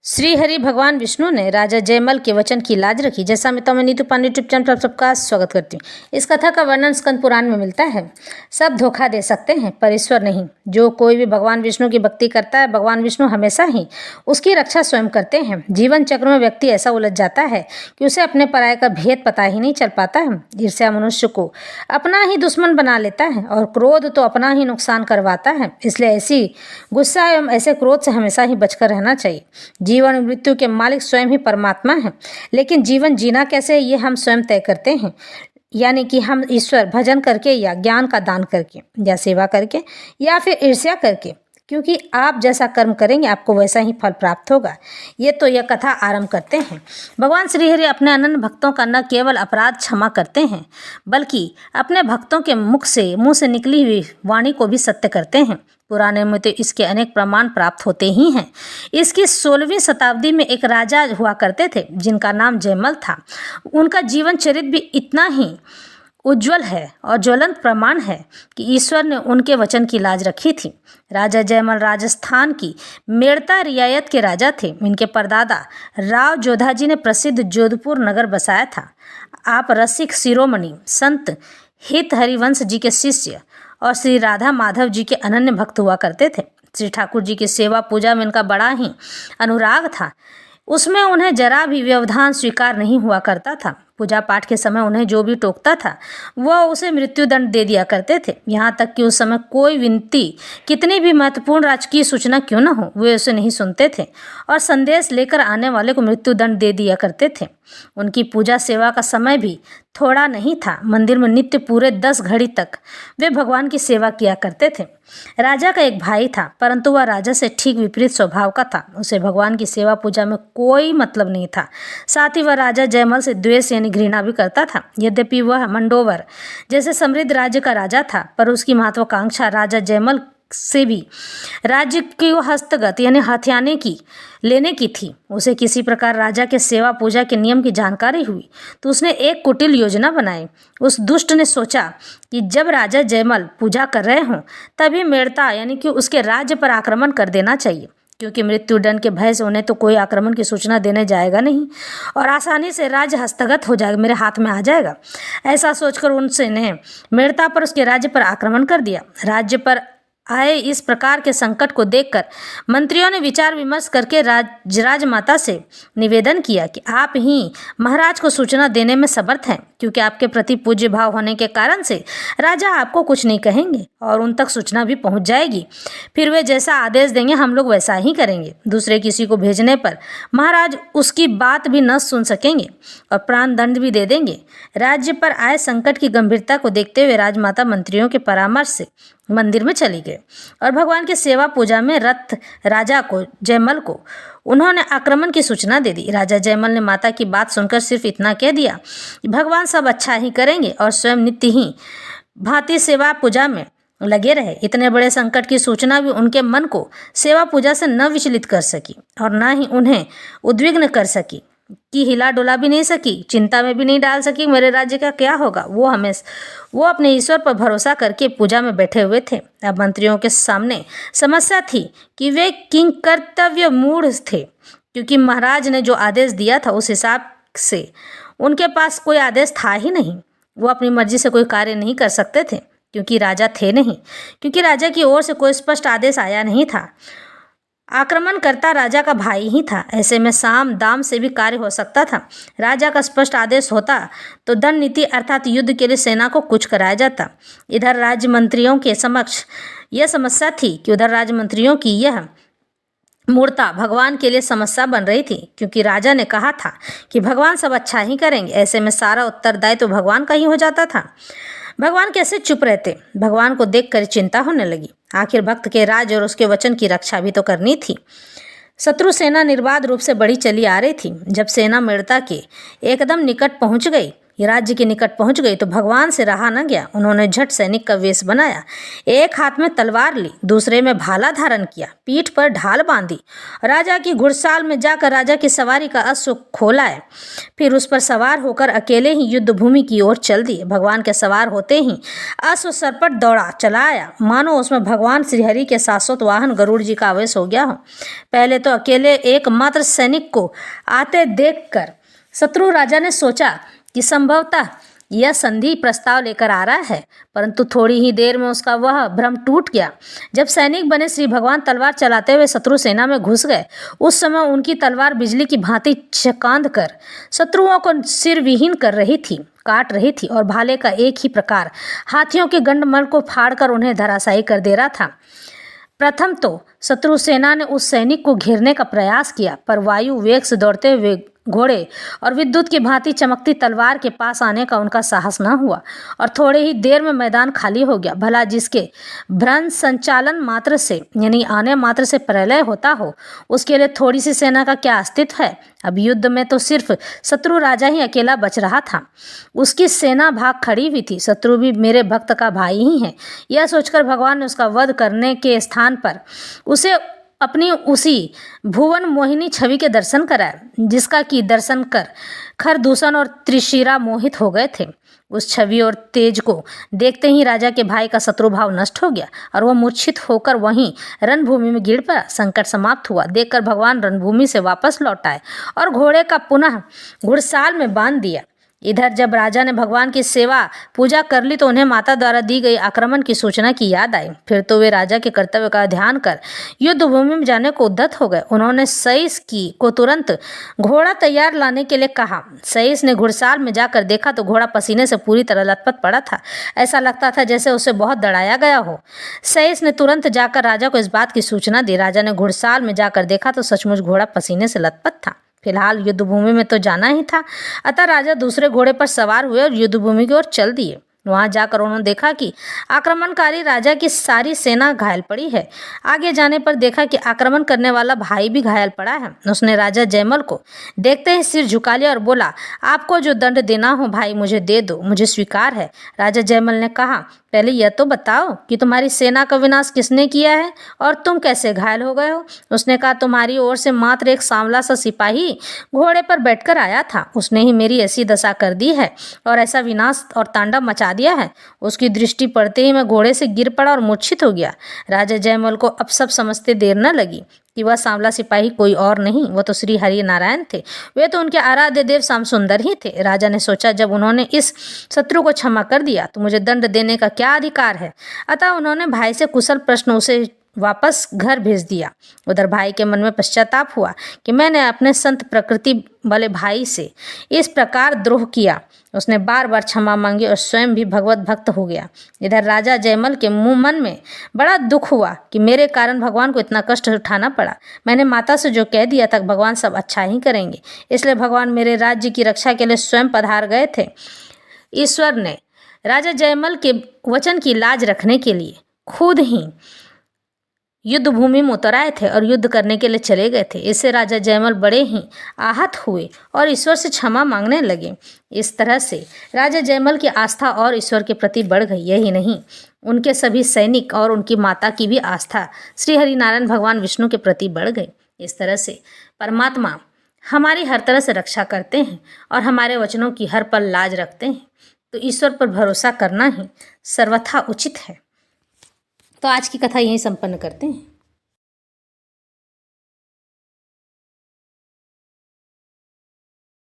श्री हरि भगवान विष्णु ने राजा जयमल के वचन की लाज रखी। जैसा मैं नीतू पांडे यूट्यूब चैनल पर आप सबका स्वागत करती हूँ। इस कथा का वर्णन स्कंद पुराण में मिलता है। सब धोखा दे सकते हैं पर ईश्वर नहीं। जो कोई भी भगवान विष्णु की भक्ति करता है, भगवान विष्णु हमेशा ही उसकी रक्षा स्वयं करते हैं। जीवन चक्र में व्यक्ति ऐसा उलझ जाता है कि उसे अपने पराये का भेद पता ही नहीं चल पाता है। ईर्ष्या मनुष्य को अपना ही दुश्मन बना लेता है और क्रोध तो अपना ही नुकसान करवाता है। इसलिए ऐसी गुस्सा एवं ऐसे क्रोध से हमेशा ही बचकर रहना चाहिए। जीवन और मृत्यु के मालिक स्वयं ही परमात्मा हैं, लेकिन जीवन जीना कैसे ये हम स्वयं तय करते हैं। यानी कि हम ईश्वर भजन करके या ज्ञान का दान करके या सेवा करके या फिर ईर्ष्या करके, क्योंकि आप जैसा कर्म करेंगे आपको वैसा ही फल प्राप्त होगा। ये तो यह कथा आरंभ करते हैं। भगवान श्रीहरि अपने अनन्य भक्तों का न केवल अपराध क्षमा करते हैं, बल्कि अपने भक्तों के मुंह से निकली हुई वाणी को भी सत्य करते हैं। पुराने में तो इसके अनेक प्रमाण प्राप्त होते ही हैं। इसकी 16वीं शताब्दी में एक राजा हुआ करते थे जिनका नाम जयमल था। उनका जीवन चरित्र भी इतना ही उज्जवल है और ज्वलंत प्रमाण है कि ईश्वर ने उनके वचन की लाज रखी थी। राजा जयमल राजस्थान की मेड़ता रियायत के राजा थे। इनके परदादा राव जोधाजी ने प्रसिद्ध जोधपुर नगर बसाया था। आप रसिक शिरोमणि संत हित हरिवंश जी के शिष्य और श्री राधा माधव जी के अनन्य भक्त हुआ करते थे। श्री ठाकुर जी की सेवा पूजा में इनका बड़ा ही अनुराग था। उसमें उन्हें जरा भी व्यवधान स्वीकार नहीं हुआ करता था। पूजा पाठ के समय उन्हें जो भी टोकता था वह उसे मृत्युदंड दे दिया करते थे। यहाँ तक कि उस समय कोई विनती, कितनी भी महत्वपूर्ण राजकीय सूचना क्यों न हो, वे उसे नहीं सुनते थे और संदेश लेकर आने वाले को मृत्युदंड दे दिया करते थे। उनकी पूजा सेवा का समय भी थोड़ा नहीं था। मंदिर में नित्य पूरे 10 घड़ी तक वे भगवान की सेवा किया करते थे। राजा का एक भाई था, परंतु वह राजा से ठीक विपरीत स्वभाव का था। उसे भगवान की सेवा पूजा में कोई मतलब नहीं था। साथ ही वह राजा जयमल से द्वेष यानी घृणा भी करता था। यद्यपि वह मंडोवर जैसे समृद्ध राज्य का राजा था, पर उसकी महत्वाकांक्षा राजा जयमल से भी राज्य की हस्तगत यानी हथियाने की लेने की थी। उसे किसी प्रकार राजा के सेवा पूजा के नियम की जानकारी हुई तो उसने एक कुटिल योजना बनाई। उस दुष्ट ने सोचा कि जब राजा जयमल पूजा कर रहे हों तभी मेड़ता यानी कि उसके राज्य पर आक्रमण कर देना चाहिए, क्योंकि मृत्युदंड के भय से उन्हें तो कोई आक्रमण की सूचना देने जाएगा नहीं और आसानी से राज्य हस्तगत हो जाएगा, मेरे हाथ में आ जाएगा। ऐसा सोचकर उनसे मेड़ता पर उसके राज्य पर आक्रमण कर दिया। राज्य पर आए इस प्रकार के संकट को देखकर मंत्रियों ने विचार विमर्श करके राजमाता से निवेदन किया कि आप ही महाराज को सूचना देने में समर्थ हैं, क्योंकि आपके प्रति पूज्य भाव होने के कारण से राजा आपको कुछ नहीं कहेंगे और उन तक सूचना भी पहुंच जाएगी। फिर वे जैसा आदेश देंगे हम लोग वैसा ही करेंगे। दूसरे किसी को भेजने पर महाराज उसकी बात भी न सुन सकेंगे और प्राण दंड भी दे देंगे। राज्य पर आए संकट की गंभीरता को देखते हुए राजमाता मंत्रियों के परामर्श से मंदिर में चली गए और भगवान की सेवा पूजा में रत राजा को जयमल को उन्होंने आक्रमण की सूचना दे दी। राजा जयमल ने माता की बात सुनकर सिर्फ इतना कह दिया कि भगवान सब अच्छा ही करेंगे और स्वयं नित्य ही भांति सेवा पूजा में लगे रहे। इतने बड़े संकट की सूचना भी उनके मन को सेवा पूजा से न विचलित कर सकी और न ही उन्हें उद्विग्न कर सकी कि हिला डुला भी नहीं सकी, चिंता में भी नहीं डाल सकी मेरे राज्य का क्या होगा। वो अपने ईश्वर पर भरोसा करके पूजा में बैठे हुए थे। अब मंत्रियों के सामने समस्या थी कि वे किंकर्तव्य मूढ़ थे, क्योंकि महाराज ने जो आदेश दिया था उस हिसाब से उनके पास कोई आदेश था ही नहीं। वो अपनी मर्जी से कोई कार्य नहीं कर सकते थे, क्योंकि राजा थे नहीं, क्योंकि राजा की ओर से कोई स्पष्ट आदेश आया नहीं था। आक्रमणकर्ता राजा का भाई ही था। ऐसे में साम दाम से भी कार्य हो सकता था। राजा का स्पष्ट आदेश होता तो दंड नीति अर्थात युद्ध के लिए सेना को कुछ कराया जाता। इधर राज्य मंत्रियों के समक्ष यह समस्या थी कि उधर राज्य मंत्रियों की यह मूर्ता भगवान के लिए समस्या बन रही थी, क्योंकि राजा ने कहा था कि भगवान सब अच्छा ही करेंगे। ऐसे में सारा उत्तरदायित्व तो भगवान का ही हो जाता था। भगवान कैसे चुप रहते। भगवान को देखकर चिंता होने लगी। आखिर भक्त के राज और उसके वचन की रक्षा भी तो करनी थी। शत्रु सेना निर्बाध रूप से बढ़ी चली आ रही थी। जब सेना मेड़ता के एकदम निकट पहुंच गई, ये राज्य के निकट पहुंच गई तो भगवान से रहा न गया। उन्होंने झट सैनिक का वेश बनाया, एक हाथ में तलवार ली, दूसरे में भाला धारण किया, पीठ पर ढाल बांधी, राजा की घुड़साल में जाकर राजा की सवारी का अश्व खोलाए, फिर उस पर सवार होकर अकेले ही युद्ध भूमि की ओर चल दिए। भगवान के सवार होते ही अश्व सरपट दौड़ा चला आया, मानो उसमें भगवान श्रीहरि के शाश्वत वाहन गरुड़ जी का आवेश हो गया हो। पहले तो अकेले एकमात्र सैनिक को आते देखकर शत्रु राजा ने सोचा कि संभवतः यह संधि प्रस्ताव लेकर आ रहा है, परंतु थोड़ी ही देर में उसका वह भ्रम टूट गया। जब सैनिक बने श्री भगवान तलवार चलाते हुए शत्रु सेना में घुस गए, उस समय उनकी तलवार बिजली की भांति चकांद कर शत्रुओं को सिर विहीन कर रही थी, काट रही थी, और भाले का एक ही प्रकार हाथियों के गंडमल को फाड़कर उन्हें धराशायी कर दे रहा था। प्रथम तो शत्रु सेना ने उस सैनिक को घेरने का प्रयास किया, पर वायु वेग से दौड़ते हुए घोड़े और विद्युत की भांति चमकती तलवार के पास आने का उनका साहस न हुआ और थोड़े ही देर में मैदान खाली हो गया। भला जिसके भ्रंश संचालन मात्र से यानी आने मात्र से प्रलय होता हो, उसके लिए थोड़ी सी सेना का क्या अस्तित्व है। अब युद्ध में तो सिर्फ शत्रु राजा ही अकेला बच रहा था, उसकी सेना भाग खड़ी हुई थी। शत्रु भी मेरे भक्त का भाई ही है, यह सोचकर भगवान ने उसका वध करने के स्थान पर उसे अपनी उसी भुवन मोहिनी छवि के दर्शन कराए, जिसका कि दर्शन कर खरदूषण और त्रिशिरा मोहित हो गए थे। उस छवि और तेज को देखते ही राजा के भाई का शत्रुभाव नष्ट हो गया और वह मूर्छित होकर वहीं रणभूमि में गिर पड़ा। संकट समाप्त हुआ देखकर भगवान रणभूमि से वापस लौट आए और घोड़े का पुनः घुड़साल में बांध दिया। इधर जब राजा ने भगवान की सेवा पूजा कर ली तो उन्हें माता द्वारा दी गई आक्रमण की सूचना की याद आई। फिर तो वे राजा के कर्तव्य का ध्यान कर युद्ध भूमि में जाने को उद्यत हो गए। उन्होंने सईस को तुरंत घोड़ा तैयार लाने के लिए कहा। सईस ने घुड़साल में जाकर देखा तो घोड़ा पसीने से पूरी तरह लथपथ पड़ा था, ऐसा लगता था जैसे उसे बहुत दड़ाया गया हो। सईस ने तुरंत जाकर राजा को इस बात की सूचना दी। राजा ने घुड़साल में जाकर देखा तो सचमुच घोड़ा पसीने से लथपथ था। फिलहाल युद्ध भूमि में तो जाना ही था, अतः राजा दूसरे घोड़े पर सवार हुए और युद्ध भूमि की ओर चल दिए। वहां जाकर उन्होंने देखा कि आक्रमणकारी राजा की सारी सेना घायल पड़ी है। आगे जाने पर देखा कि आक्रमण करने वाला भाई भी घायल पड़ा है। उसने राजा जयमल को देखते ही सिर झुका लिया और बोला, आपको जो दंड देना हो भाई मुझे दे दो, मुझे स्वीकार है। राजा जयमल ने कहा, पहले यह तो बताओ कि तुम्हारी सेना का विनाश किसने किया है और तुम कैसे घायल हो गए हो। उसने कहा, तुम्हारी ओर से मात्र एक सांवला सा सिपाही घोड़े पर बैठकर आया था, उसने ही मेरी ऐसी दशा कर दी है और ऐसा विनाश और तांडव मचा दिया है। उसकी दृष्टि पड़ते ही मैं घोड़े से गिर पड़ा और मूर्छित हो गया। राजा जयमल को अब सब समझते देर न लगी कि वह सांवला सिपाही कोई और नहीं, वह तो श्री हरि नारायण थे। वे तो उनके आराध्य देव श्याम सुंदर ही थे। राजा ने सोचा, जब उन्होंने इस शत्रु को क्षमा कर दिया तो मुझे दंड देने का क्या अधिकार है। अतः उन्होंने भाई से कुशल प्रश्न उसे वापस घर भेज दिया। उधर भाई के मन में पश्चाताप हुआ कि मैंने अपने संत प्रकृति वाले भाई से इस प्रकार द्रोह किया। उसने बार बार क्षमा मांगी और स्वयं भी भगवत भक्त हो गया। इधर राजा जयमल के मन में बड़ा दुख हुआ कि मेरे कारण भगवान को इतना कष्ट उठाना पड़ा। मैंने माता से जो कह दिया था भगवान सब अच्छा ही करेंगे, इसलिए भगवान मेरे राज्य की रक्षा के लिए स्वयं पधार गए थे। ईश्वर ने राजा जयमल के वचन की लाज रखने के लिए खुद ही युद्ध भूमि में उतर आए थे और युद्ध करने के लिए चले गए थे। इससे राजा जयमल बड़े ही आहत हुए और ईश्वर से क्षमा मांगने लगे। इस तरह से राजा जयमल की आस्था और ईश्वर के प्रति बढ़ गई। यही नहीं, उनके सभी सैनिक और उनकी माता की भी आस्था श्री हरिनारायण भगवान विष्णु के प्रति बढ़ गई। इस तरह से परमात्मा हमारी हर तरह से रक्षा करते हैं और हमारे वचनों की हर पल लाज रखते हैं, तो ईश्वर पर भरोसा करना ही सर्वथा उचित है। तो आज की कथा यहीं संपन्न करते हैं।